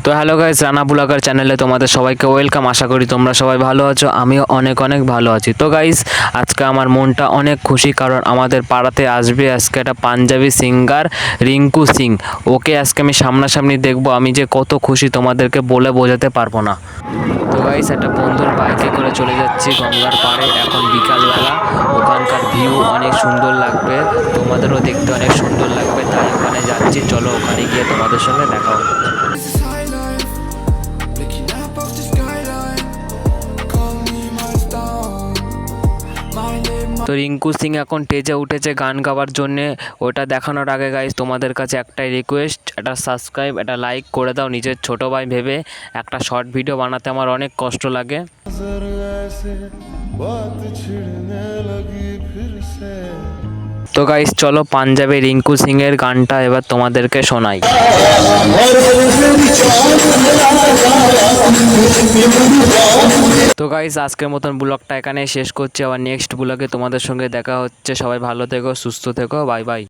তো hello guys, Rana blogger চ্যানেলে তোমাদের সবাইকে ওয়েলকাম। আশা করি তোমরা সবাই ভালো আছো, আমিও অনেক অনেক ভালো আছি। তো গাইস, আজকে আমার মনটা অনেক খুশি, কারণ আমাদের পাড়াতে আসবে আজকে একটা পাঞ্জাবি সিঙ্গার রিঙ্কু সিং। ওকে আজকে আমি সামনাসামনি দেখবো, আমি যে কত খুশি তোমাদেরকে বলে বোঝাতে পারবো না। তো গাইস, একটা বন্ধুর বাইকে করে চলে যাচ্ছি গঙ্গার পাড়ে, এখন বিকালবেলা। ওখানকার ভিউ অনেক সুন্দর লাগবে, তোমাদেরও দেখতে অনেক সুন্দর লাগবে, তাই ওখানে যাচ্ছি। চলো ওখানে গিয়ে তোমাদের সঙ্গে দেখা হচ্ছে। This is high life, looking up off the skyline. Call me my star, my name. তো রিঙ্কু সিং এখন স্টেজে উঠেছে গান গাওয়ার জন্যে। ওটা দেখানোর আগে গাইস, তোমাদের কাছে একটাই রিকোয়েস্ট, একটা সাবস্ক্রাইব, একটা লাইক করে দাও। নিজের ছোট ভাই ভেবে একটা শর্ট ভিডিও বানাতে আমার অনেক কষ্ট লাগে। नजर ऐसे बात छिड़ने लगी फिर से। তো গাইস চলো পাঞ্জাবি রিঙ্কু সিং এর গানটা এবার তোমাদেরকে শোনাই। তো গাইস, আজকের মতন ব্লগটা এখানে শেষ করছি, আবার নেক্সট ব্লগে তোমাদের সঙ্গে দেখা হচ্ছে। সবাই ভালো থেকো, সুস্থ থেকো, বাই বাই।